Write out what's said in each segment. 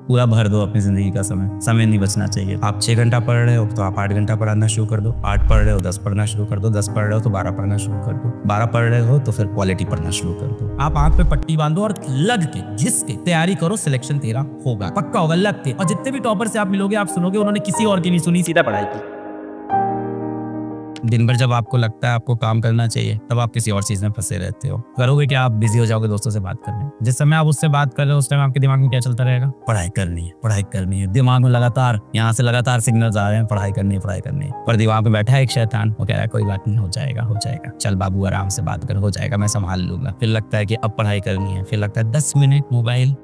पूरा भर दो अपनी जिंदगी का समय। समय नहीं बचना चाहिए। आप 6 घंटा पढ़ रहे हो तो आप 8 घंटा पढ़ना शुरू कर दो। 8 पढ़ रहे हो 10 पढ़ना शुरू कर दो। 10 पढ़ रहे हो तो 12 पढ़ना शुरू कर दो। 12 पढ़ रहे हो तो फिर क्वालिटी पढ़ना शुरू कर दो। आप आंख पे पट्टी बांधो और लग के घिस के तैयारी करो, सिलेक्शन तेरा होगा, पक्का होगा, लग के। और जितने भी टॉपर से आप मिलोगे आप सुनोगे उन्होंने किसी और की नहीं सुनी, सीधा पढ़ाई की। दिन भर जब आपको लगता है आपको काम करना चाहिए तब आप किसी और चीज में फंसे रहते हो। करोगे क्या? आप बिजी हो जाओगे दोस्तों से बात करने। जिस समय आप उससे बात कर रहे हो उस टाइम आपके दिमाग में क्या चलता रहेगा? पढ़ाई करनी है, पढ़ाई करनी है। दिमाग में लगातार यहाँ से लगातार सिग्नल्स आ रहे हैं, पढ़ाई करनी है, पढ़ाई करनी है। पर दिमाग में बैठा है एक शैतान, वो कह रहा है कोई बात नहीं, हो जाएगा, हो जाएगा, चल बाबू आराम से बात कर, हो जाएगा, मैं संभाल लूंगा। फिर लगता है कि अब पढ़ाई करनी है, फिर लगता है 10 मिनट मोबाइल,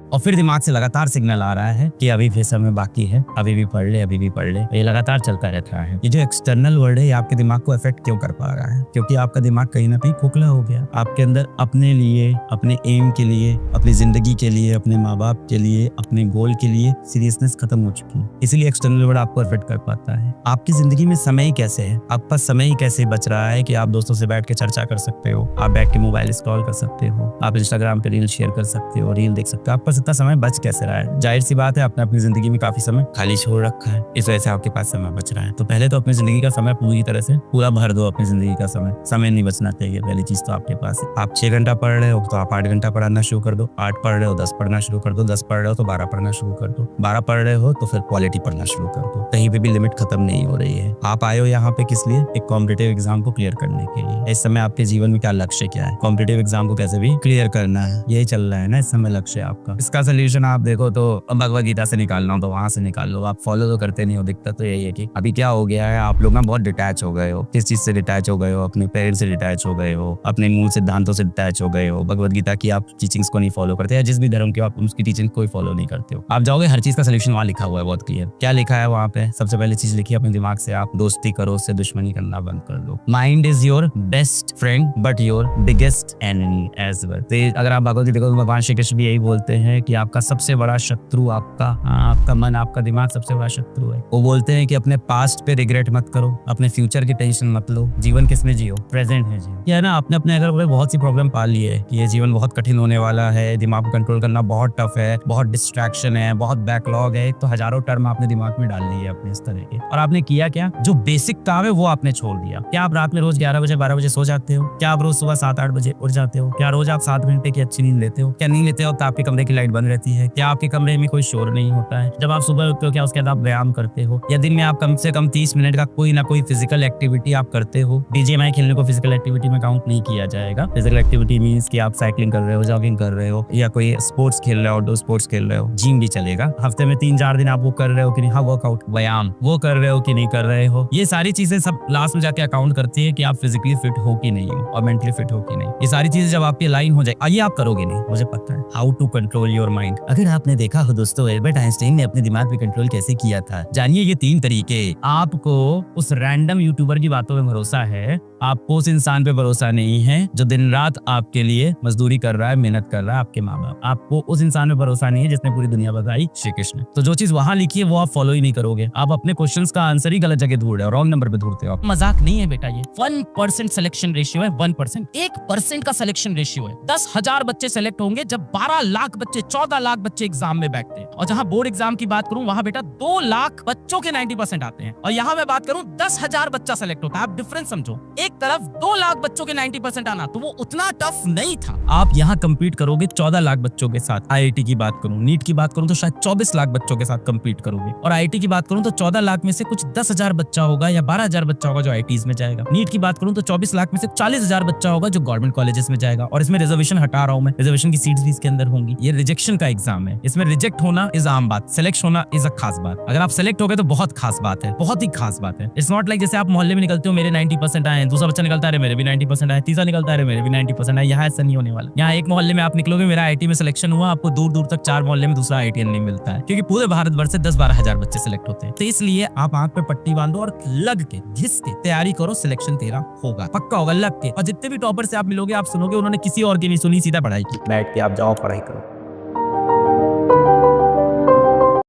और फिर दिमाग से लगातार सिग्नल आ रहा है कि अभी भी समय बाकी है, अभी भी पढ़ ले, अभी भी पढ़ ले। ये लगातार चलता रहता है। ये जो एक्सटर्नल वर्ल्ड है ये आपके दिमाग को अफेक्ट क्यों कर पा रहा है? क्योंकि आपका दिमाग कहीं ना कहीं खोखला हो गया। आपके अंदर अपने लिए, अपने एम के लिए, अपनी जिंदगी के लिए, अपने माँ बाप के लिए, अपने गोल के लिए सीरियसनेस खत्म हो चुकी है। इसलिए एक्सटर्नल वर्ल्ड आपको अफेक्ट कर पाता है। आपकी जिंदगी में समय ही कैसे है? आपके पास समय ही कैसे बच रहा है कि आप दोस्तों से बैठ के चर्चा कर सकते हो, आप बैठ के मोबाइल स्क्रॉल कर सकते हो, आप इंस्टाग्राम पे रील शेयर कर सकते हो, रील देख सकते हो। आपके पास इतना समय बच कैसे रहा है? जाहिर सी बात है आपने अपनी जिंदगी में काफी समय खाली छोड़ रखा है, इस वजह से आपके पास समय बच रहा है। तो पहले तो अपनी जिंदगी का समय पूरी तरह से पूरा भर दो अपनी जिंदगी का समय। समय नहीं बचना चाहिए, पहली चीज तो आपके पास है। आप 6 घंटा पढ़ रहे हो तो आप 8 घंटा पढ़ना शुरू कर दो। 8 पढ़ रहे हो 10 पढ़ना शुरू कर दो। 10 पढ़ रहे हो तो 12 पढ़ना शुरू कर दो। 12 पढ़ रहे हो तो फिर क्वालिटी पढ़ना शुरू कर दो। कहीं पे भी लिमिट खत्म नहीं हो रही है। आप आए हो यहाँ पे किस लिए? एक कॉम्पिटिटिव एग्जाम को क्लियर करने के लिए। इस समय आपके जीवन में क्या लक्ष्य क्या है? कॉम्पिटिटिव एग्जाम को कैसे भी क्लियर करना है, यही चल रहा है ना इस समय लक्ष्य आपका। इसका सोल्यूशन आप देखो तो भगवद गीता से निकालना हो तो वहां से निकाल लो। आप फॉलो तो करते नहीं हो, दिक्कत तो यही है कि अभी क्या हो गया है, आप लोग ना बहुत डिटैच हो गए हो। किस चीज से डिटैच हो गए हो? अपने पेरेंट्स से डिटैच हो गए हो, अपने मूल सिद्धांतों से डिटैच हो गए हो। भगवद गीता की आप टीचिंग्स को नहीं फॉलो करते, या जिस भी धर्म की आप उसकी टीचिंग कोई फॉलो नहीं करते हो। आप जाओगे हर चीज का सोल्यूशन वहां लिखा हुआ है, बहुत क्लियर। क्या लिखा है वहां पे? सबसे पहले चीज लिखी है अपने दिमाग से आप दोस्ती करो, उससे दुश्मनी करना बंद कर दो। Mind is your best friend but your biggest enemy as well. अगर आप भगवद गीता को, भगवान श्री कृष्ण भी यही बोलते हैं कि आपका सबसे बड़ा शत्रु आपका मन, आपका दिमाग सबसे बड़ा शत्रु है। वो बोलते हैं कि अपने पास्ट पे रिग्रेट मत करो, अपने फ्यूचर की टेंशन मत लो, जीवन किसमें जियो? प्रेजेंट में जियो। क्या है ना, आपने अपने अगर बहुत सी प्रॉब्लम पाल ली है कि ये जीवन बहुत कठिन होने वाला है, दिमाग को कंट्रोल करना बहुत टफ है, बहुत डिस्ट्रैक्शन है, बहुत बैकलॉग है, तो हजारों टर्म आपने दिमाग में डाल ली है अपने इस तरह के। और आपने किया क्या? जो बेसिक काम है वो आपने छोड़ दिया। क्या आप रात में रोज 11 बजे 12 बजे सो जाते हो? क्या आप रोज सुबह 7-8 बजे उठ जाते हो? क्या रोज आप 7 घंटे की अच्छी नींद लेते हो? क्या नींद लेते हो तो आपके कमरे की लाइट बंद रहती है? क्या आपके कमरे में कोई शोर नहीं होता है? जब आप सुबह उठते हो क्या उसके बाद आप व्यायाम करते हो? या दिन में आप कम से कम 30 मिनट का कोई ना कोई फिजिकल एक्टिविटी आप करते हो? बीजीएमआई खेलने को फिजिकल एक्टिविटी में काउंट नहीं किया जाएगा। फिजिकल एक्टिविटी मींस कि आप साइकिलिंग कर रहे हो, जॉगिंग कर रहे हो, या कोई स्पोर्ट्स खेल रहे हो, आउटडोर स्पोर्ट्स खेल रहे हो, जिम भी चलेगा। हफ्ते में 3-4 दिन आप वो कर रहे हो कि नहीं? हाँ, वर्कआउट, व्यायाम वो कर रहे हो कि नहीं कर रहे हो? ये सारी चीजें सब लास्ट में जाके अकाउंट करती है कि आप फिजिकली फिट हो कि नहीं हो और मेंटली फिट हो कि नहीं। ये सारी चीजें जब आपकी लाइन हो जाए, ये आप करोगे नहीं, मुझे पता है। How to control your mind. अगर आपने देखा हो दोस्तों, एल्बर्ट आइंस्टाइन ने अपने दिमाग पे कंट्रोल कैसे किया था, जानिए ये 3 तरीके। आपको उस रैंडम यूट्यूबर की बातों में भरोसा है, आपको उस इंसान पे भरोसा नहीं है जो दिन रात आपके लिए मजदूरी कर रहा है, मेहनत कर रहा है, आपके माँ बाप। आपको उस इंसान पे भरोसा नहीं है जिसने पूरी दुनिया बताई, श्री कृष्ण। तो जो चीज वहां लिखी है वो आप फॉलो ही नहीं करोगे। आप अपने क्वेश्चंस का आंसर ही गलत जगह ढूंढ रहे हो, रॉन्ग नंबर पे ढूंढते हो। मजाक नहीं है बेटा, ये 1% सिलेक्शन रेशियो है। 1% का सिलेक्शन रेशियो है। 10,000 बच्चे सेलेक्ट होंगे जब 12 लाख बच्चे, 14 लाख बच्चे एग्जाम में बैठते हैं। और जहां बोर्ड एग्जाम की बात करूं वहां बेटा 2 लाख बच्चों के 90% आते हैं, और यहां मैं बात करूं 10,000 बच्चा सेलेक्ट होता है। आप डिफरेंस समझो, एक तरफ 2 लाख बच्चों के 90% आना तो वो उतना टफ नहीं था। आप यहाँ कम्पीट करोगे 14 लाख बच्चों के साथ। आईआईटी की बात करूं, नीट की बात करूं तो शायद 24 लाख बच्चों के साथ कम्पीट करोगे। और आईआईटी की बात करूं तो 14 लाख में से कुछ 10,000 बच्चा होगा या 12,000 बच्चा होगा जो आईआईटीज में जाएगा। नीट की बात करूं तो 24 लाख में से 40,000 बच्चा होगा जो गवर्नमेंट कॉलेजेस में जाएगा। और इसमें रिजर्वेशन हटा रहा हूं मैं, रिजर्वेशन की सीट्स भी इसके अंदर होंगी। ये रिजेक्शन का एग्जाम है, इसमें रिजेक्ट होना इज आम बात, सेलेक्ट होना इज अ खास बात। अगर आप सेलेक्ट हो गए तो बहुत खास बात है, बहुत ही खास बात है। इट्स नॉट लाइक जैसे आप मोहल्ले में निकलते हो, मेरे 90% आए, दूसरा बच्चा निकलता है मेरे भी 90% आए, तीसरा निकलता है मेरे भी 90% आए। यहाँ ऐसा नहीं होने वाला। यहाँ एक मोहल्ले में आप निकलोगे, मेरा आईआईटी में सिलेक्शन हुआ, आपको दूर दूर तक 4 मोहल्ले में दूसरा आईआईटीएन नहीं मिलता है, क्योंकि पूरे भारतवर्ष से 10-12 हजार बच्चे सिलेक्ट होते हैं। तो इसलिए आप आंख पे पट्टी बांधो और लग के घिस के तैयारी करो, सिलेक्शन तेरा होगा, पक्का होगा, लग के। और जितने भी टॉपर से आप मिलोगे आप सुनोगे उन्होंने किसी और की नहीं सुनी, सीधा पढ़ाई की। बैठ के आप जाओ पढ़ाई करो।